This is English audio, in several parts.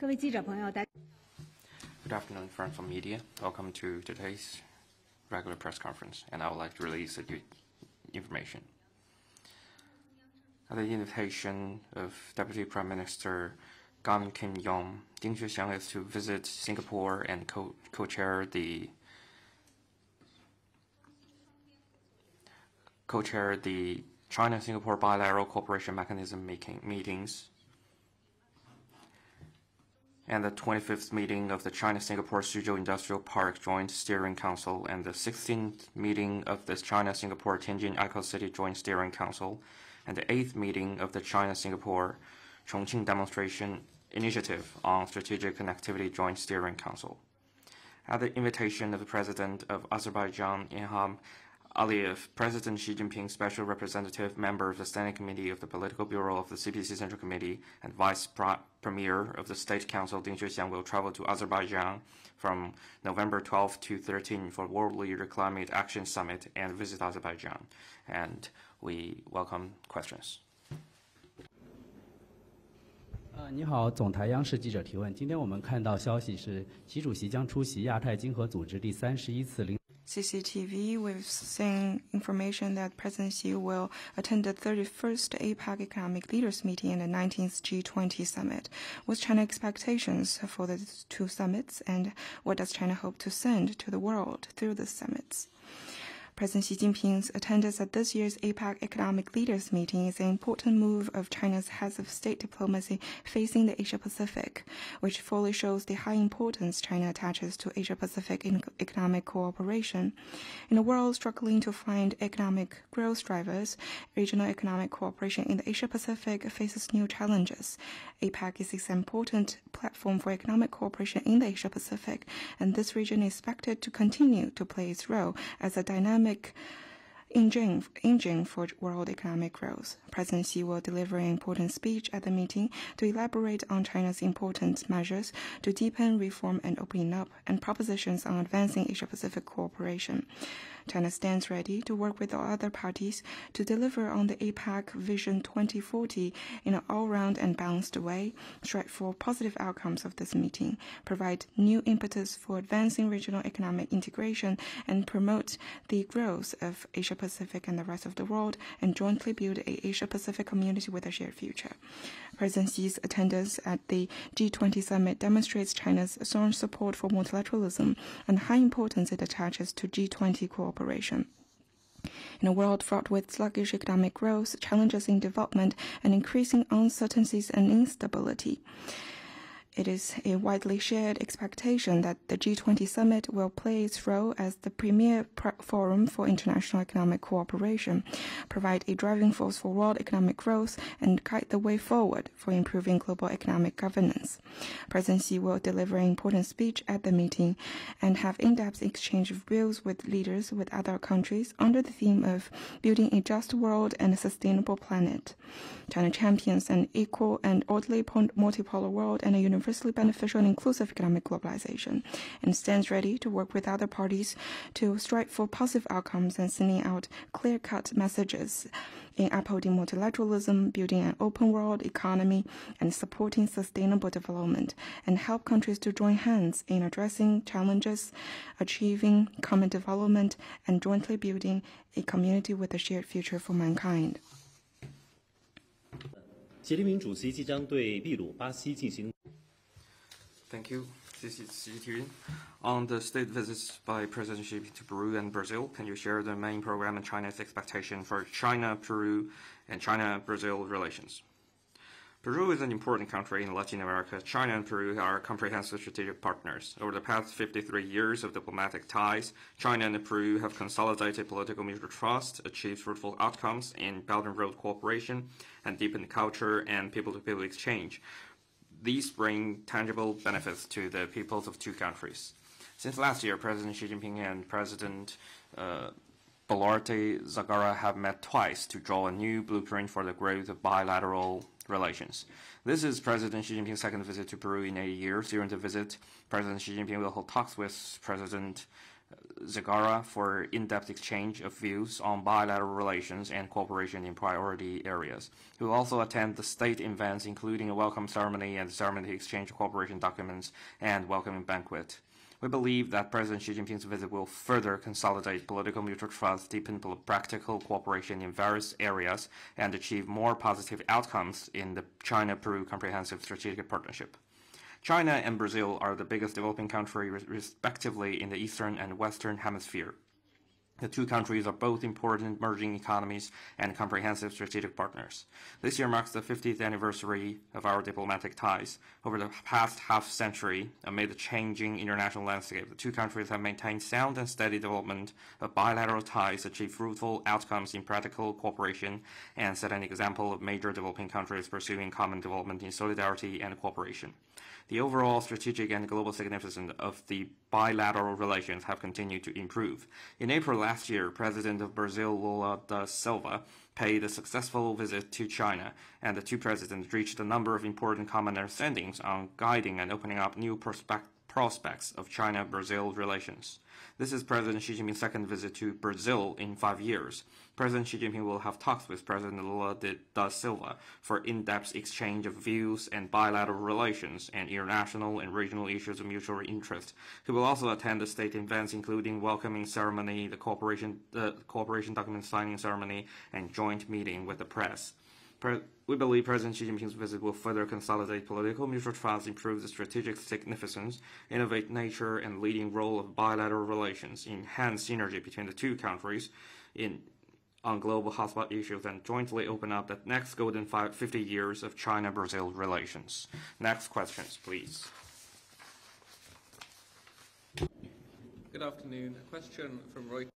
各位记者朋友，大 Good afternoon, friends from media. Welcome to today's regular press conference, and I would like to release the information. At the invitation of Deputy Prime Minister Gan Kim-yong, Ding Xuexiang is to visit Singapore and co-chair the China-Singapore Bilateral Cooperation Mechanism meetings and the 25th meeting of the China-Singapore Suzhou Industrial Park Joint Steering Council and the 16th meeting of the China-Singapore Tianjin Eco-City Joint Steering Council and the 8th meeting of the China-Singapore Chongqing Demonstration Initiative on Strategic Connectivity Joint Steering Council. At the invitation of the President of Azerbaijan, Ilham Aliyev, President Xi Jinping, Special Representative, Member of the Standing Committee of the Political Bureau of the CPC Central Committee, and Vice Premier of the State Council, Ding Xuexiang, will travel to Azerbaijan from November 12 to 13 for World Leader Climate Action Summit and visit Azerbaijan. And we welcome questions. 你好，总台央视记者提问。今天我们看到消息是，习主席将出席亚太经合组织第31次CCTV, we've seen information that President Xi will attend the 31st APEC Economic Leaders Meeting and the 19th G20 Summit. What's China's expectations for the two summits, and what does China hope to send to the world through the summits? President Xi Jinping's attendance at this year's APEC Economic Leaders Meeting is an important move of China's heads of state diplomacy facing the Asia-Pacific, which fully shows the high importance China attaches to Asia-Pacific economic cooperation. In a world struggling to find economic growth drivers, regional economic cooperation in the Asia-Pacific faces new challenges. APEC is an important platform for economic cooperation in the Asia-Pacific, and this region is expected to continue to play its role as a dynamic engine for world economic growth. President Xi will deliver an important speech at the meeting to elaborate on China's important measures to deepen reform and opening up, and propositions on advancing Asia-Pacific cooperation. China stands ready to work with all other parties to deliver on the APEC Vision 2040 in an all-round and balanced way, strive for positive outcomes of this meeting, provide new impetus for advancing regional economic integration, and promote the growth of Asia-Pacific and the rest of the world, and jointly build an Asia-Pacific community with a shared future. President Xi's attendance at the G20 summit demonstrates China's strong support for multilateralism and high importance it attaches to G20 cooperation. In a world fraught with sluggish economic growth, challenges in development, and increasing uncertainties and instability, it is a widely shared expectation that the G20 summit will play its role as the premier forum for international economic cooperation, provide a driving force for world economic growth, and guide the way forward for improving global economic governance. President Xi will deliver an important speech at the meeting and have in-depth exchange of views with leaders with other countries under the theme of building a just world and a sustainable planet. China champions an equal and orderly multipolar world and a universally beneficial and inclusive economic globalization, and stands ready to work with other parties to strive for positive outcomes and sending out clear-cut messages in upholding multilateralism, building an open world economy, and supporting sustainable development, and help countries to join hands in addressing challenges, achieving common development, and jointly building a community with a shared future for mankind. 习近平主席即将对秘鲁、巴西进行。Thank you. This is Xi Jinping. On the state visits by President Xi to Peru and Brazil, can you share the main program and China's expectation for China-Peru and China-Brazil relations? Peru is an important country in Latin America. China and Peru are comprehensive strategic partners. Over the past 53 years of diplomatic ties, China and Peru have consolidated political mutual trust, achieved fruitful outcomes in Belt and Road cooperation, and deepened culture and people-to-people exchange. These bring tangible benefits to the peoples of two countries. Since last year, President Xi Jinping and President Boluarte Zagara have met twice to draw a new blueprint for the growth of bilateral relations. This is President Xi Jinping's second visit to Peru in 8 years. During the visit, President Xi Jinping will hold talks with President Zagara for in-depth exchange of views on bilateral relations and cooperation in priority areas. He will also attend the state events, including a welcome ceremony and the ceremony to exchange cooperation documents and welcoming banquet. We believe that President Xi Jinping's visit will further consolidate political mutual trust, deepen practical cooperation in various areas, and achieve more positive outcomes in the China-Peru Comprehensive Strategic Partnership. China and Brazil are the biggest developing countries, respectively, in the Eastern and Western Hemisphere. The two countries are both important emerging economies and comprehensive strategic partners. This year marks the 50th anniversary of our diplomatic ties. Over the past half-century, amid the changing international landscape, the two countries have maintained sound and steady development of bilateral ties, achieved fruitful outcomes in practical cooperation, and set an example of major developing countries pursuing common development in solidarity and cooperation. The overall strategic and global significance of the bilateral relations have continued to improve. In April last year, President of Brazil, Lula da Silva, paid a successful visit to China, and the two presidents reached a number of important common understandings on guiding and opening up new prospects of China-Brazil relations. This is President Xi Jinping's second visit to Brazil in 5 years. President Xi Jinping will have talks with President Lula da Silva for in-depth exchange of views and bilateral relations and international and regional issues of mutual interest. He will also attend the state events, including welcoming ceremony, the cooperation document signing ceremony, and joint meeting with the press. We believe President Xi Jinping's visit will further consolidate political mutual trust, improve the strategic significance, innovate nature and leading role of bilateral relations, enhance synergy between the two countries on global hotspot issues, and jointly open up the next golden 50 years of China-Brazil relations. Next questions, please. Good afternoon. A question from Reuters.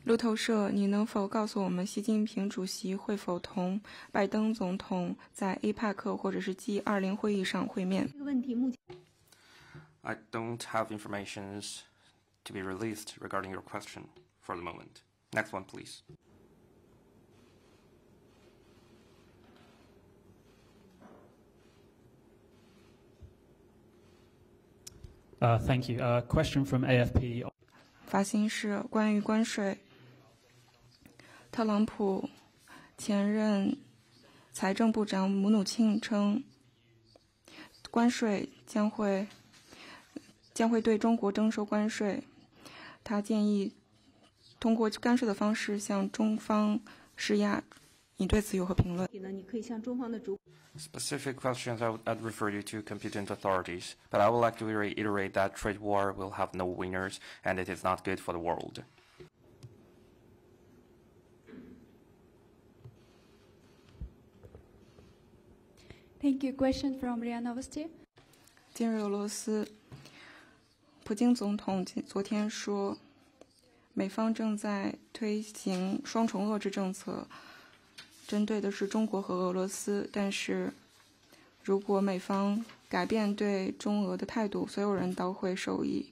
路透社，你能否告诉我们，习近平主席会否同拜登总统在 APEC 或者是 G20 会议上会面？ 这个问题目前 I don't have information to be released regarding your question for the moment. Next one, please. Thank you. Question from AFP. 法新社关于关税，特朗普前任财政部长姆努钦称，关税将会对中国征收关税。他建议通过干涉的方式向中方施压。你对此有何评论？ 呢，你可以向中方的主 Specific questions I'd refer you to competent authorities, but I would like to reiterate that trade war will have no winners and it is not good for the world. Thank you. Question from RIA Novosti. 今日俄罗斯，普京总统昨天说，美方正在推行双重遏制政策，针对的是中国和俄罗斯。但是，如果美方改变对中俄的态度，所有人都会受益。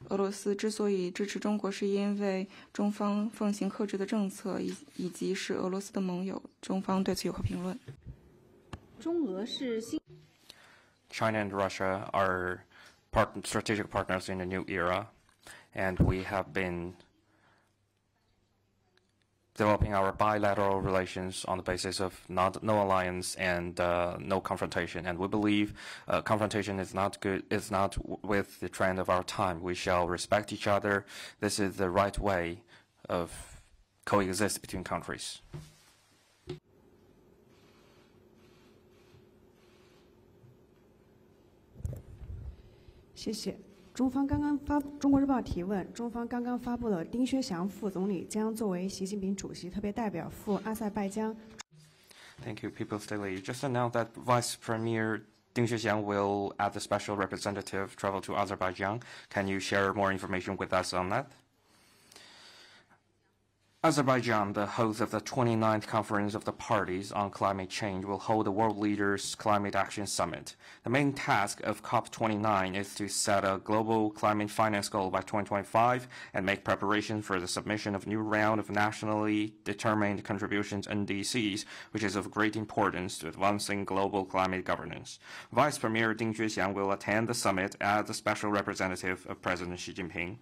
俄罗斯之所以支持中国，是因为中方奉行克制的政策，以及是俄罗斯的盟友。中方对此有何评论？ 中俄是新 China and Russia are strategic partners in a new era, and we have been developing our bilateral relations on the basis of no alliance and no confrontation. And we believe confrontation is not good, is not with the trend of our time. We shall respect each other. This is the right way of coexist between countries. 谢谢。中国日报提问：中方刚刚发布了丁薛祥副总理将作为习近平主席特别代表赴阿塞拜疆。Thank you, People's Daily. You just announced that Vice Premier Ding Xuexiang will, as the special representative, travel to Azerbaijan. Can you share more information with us on that? Azerbaijan, the host of the 29th Conference of the Parties on Climate Change, will hold the World Leaders Climate Action Summit. The main task of COP29 is to set a global climate finance goal by 2025 and make preparation for the submission of new round of nationally determined contributions NDCs, which is of great importance to advancing global climate governance. Vice Premier Ding Juexiang will attend the summit as the special representative of President Xi Jinping.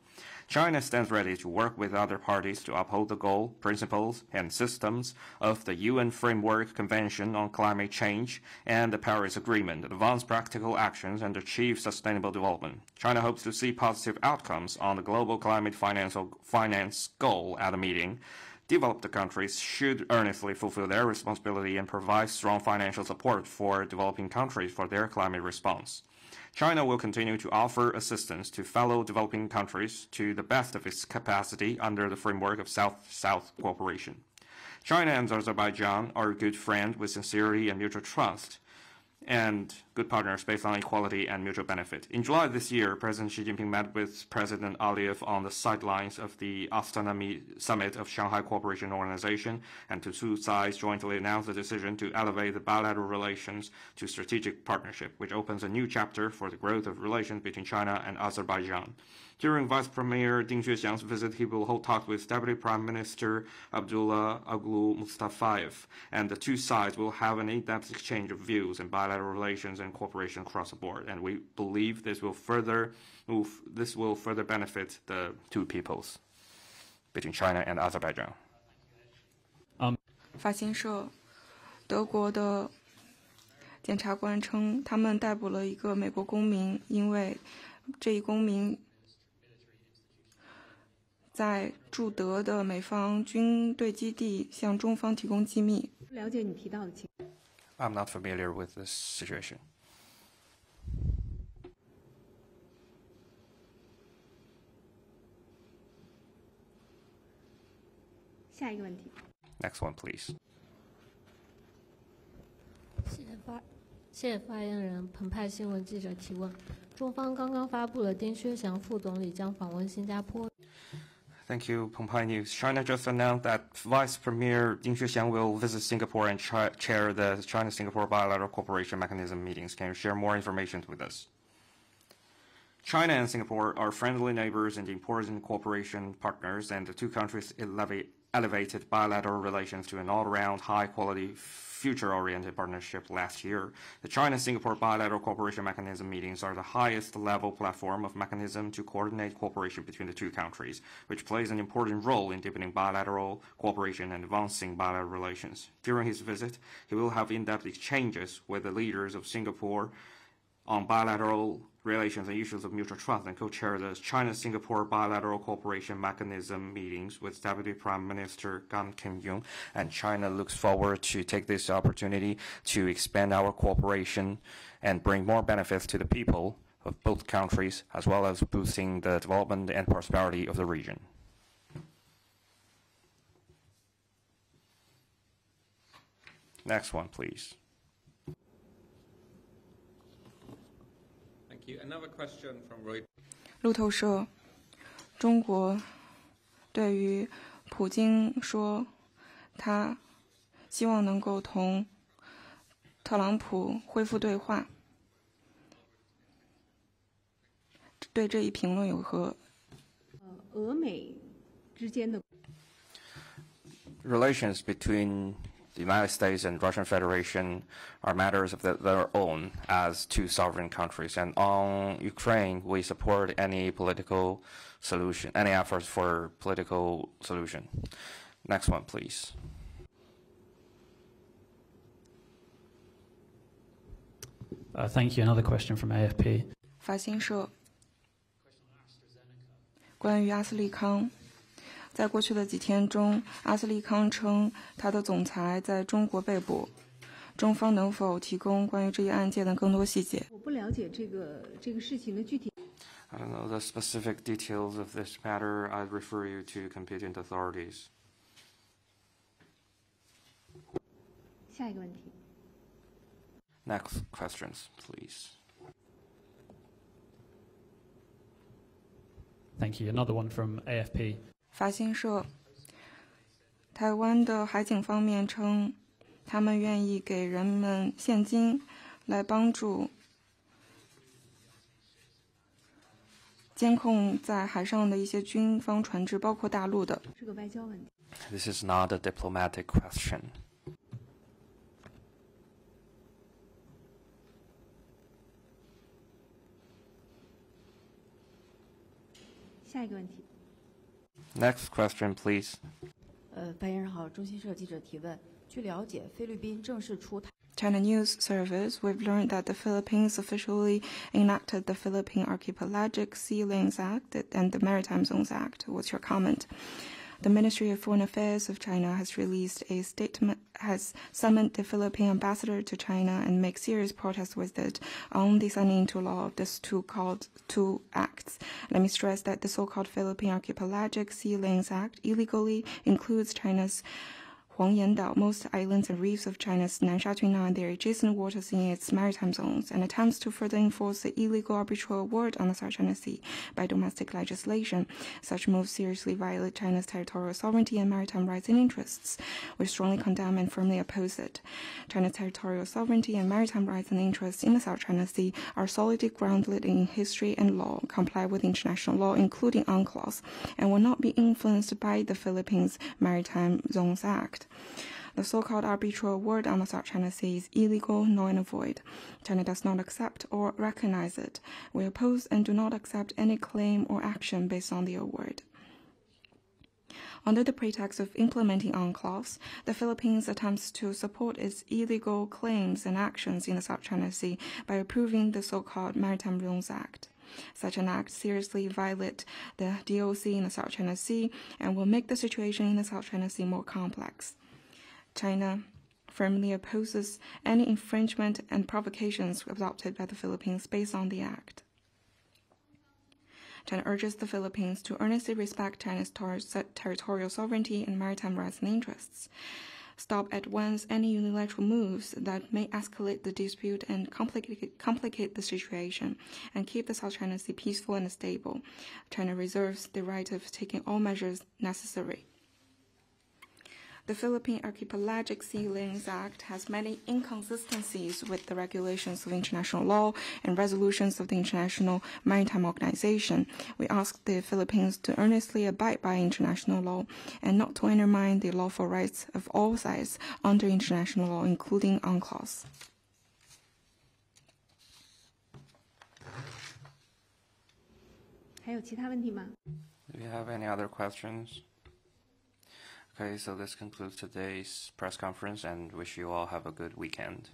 China stands ready to work with other parties to uphold the goal, principles, and systems of the UN Framework Convention on Climate Change and the Paris Agreement, advance practical actions, and achieve sustainable development. China hopes to see positive outcomes on the global climate finance goal at the meeting. Developed countries should earnestly fulfill their responsibility and provide strong financial support for developing countries for their climate response. China will continue to offer assistance to fellow developing countries to the best of its capacity under the framework of South-South cooperation. China and Azerbaijan are good friends with sincerity and mutual trust, and good partners based on equality and mutual benefit. In July this year, President Xi Jinping met with President Aliyev on the sidelines of the Astana Summit of Shanghai Cooperation Organization, and the two sides jointly announced the decision to elevate the bilateral relations to strategic partnership, which opens a new chapter for the growth of relations between China and Azerbaijan. During Vice Premier Ding Juexiang's visit, he will hold talks with Deputy Prime Minister Abdullah Oghlu Mustafayev, and the two sides will have an in-depth exchange of views in bilateral relations and cooperation across the board. And we believe this will further benefit the two peoples between China and Azerbaijan. 法新社，德国的检察官称，他们逮捕了一个美国公民，因为这一公民在驻德的美方军队基地向中方提供机密。了解你提到的情况。I'm not familiar with this situation. 下一个问题。Next one, please. 谢谢发言人。澎湃新闻记者提问：中方刚刚发布了丁薛祥副总理将访问新加坡。Thank you, Pompai News. China just announced that Vice Premier Ding Juexiang will visit Singapore and chair the China-Singapore Bilateral Cooperation Mechanism meetings. Can you share more information with us? China and Singapore are friendly neighbors and important cooperation partners, and the two countries elevated bilateral relations to an all-around high-quality, future-oriented partnership last year. The China-Singapore Bilateral Cooperation Mechanism meetings are the highest-level platform of mechanism to coordinate cooperation between the two countries, which plays an important role in deepening bilateral cooperation and advancing bilateral relations. During his visit, he will have in-depth exchanges with the leaders of Singapore on bilateral relations and issues of mutual trust, and co-chair the China-Singapore Bilateral Cooperation Mechanism meetings with Deputy Prime Minister Gan Kim-yung. And China looks forward to take this opportunity to expand our cooperation and bring more benefits to the people of both countries, as well as boosting the development and prosperity of the region. Next one, please. Another question from Roy. 路透社，中国对于普京说，他希望能够同特朗普恢复对话。对这一评论有何？俄美之间的 relations between the United States and Russian Federation are matters of their own as two sovereign countries. And on Ukraine, we support any political solution, any efforts for political solution. Next one, please. Thank you. Another question from AFP. 法新社，关于阿斯利康。在过去的几天中，阿斯利康称他的总裁在中国被捕。中方能否提供关于这一案件的更多细节？我不了解这个事情的具体。I don't know the specific details of this matter. I'd refer you to competent authorities. 下一个问题。Next questions, please. Thank you. Another one from AFP. 法新社，台湾的海警方面称，他们愿意给人们现金来帮助监控在海上的一些军方船只，包括大陆的。是个外交问题。This is not a diplomatic question. 下一个问题。Next question, please. 发言人好，中新社记者提问：据了解，菲律宾正式出台。China News Service, we've learned that the Philippines officially enacted the Philippine Archipelagic Sea Lanes Act and the Maritime Zones Act. What's your comment? The Ministry of Foreign Affairs of China has released a statement, has summoned the Philippine ambassador to China and make serious protests with it on the signing into law of these two acts. Let me stress that the so-called Philippine Archipelagic Sea Lanes Act illegally includes China's Huangyandao, most islands and reefs of China's Nansha Tuna and their adjacent waters in its maritime zones, and attempts to further enforce the illegal arbitral award on the South China Sea by domestic legislation. Such moves seriously violate China's territorial sovereignty and maritime rights and interests. We strongly condemn and firmly oppose it. China's territorial sovereignty and maritime rights and interests in the South China Sea are solidly grounded in history and law, comply with international law, including UNCLOS, and will not be influenced by the Philippines Maritime Zones Act. The so-called arbitral award on the South China Sea is illegal, null and void. China does not accept or recognize it. We oppose and do not accept any claim or action based on the award. Under the pretext of implementing UNCLOS, the Philippines attempts to support its illegal claims and actions in the South China Sea by approving the so-called Maritime Zones Act. Such an act seriously violates the DOC in the South China Sea and will make the situation in the South China Sea more complex. China firmly opposes any infringement and provocations adopted by the Philippines based on the act. China urges the Philippines to earnestly respect China's territorial sovereignty and maritime rights and interests. Stop at once any unilateral moves that may escalate the dispute and complicate the situation, and keep the South China Sea peaceful and stable. China reserves the right of taking all measures necessary. The Philippine Archipelagic Sea Lanes Act has many inconsistencies with the regulations of international law and resolutions of the International Maritime Organization. We ask the Philippines to earnestly abide by international law and not to undermine the lawful rights of all sides under international law, including UNCLOS. Do you have any other questions? Okay, so this concludes today's press conference and wish you all have a good weekend.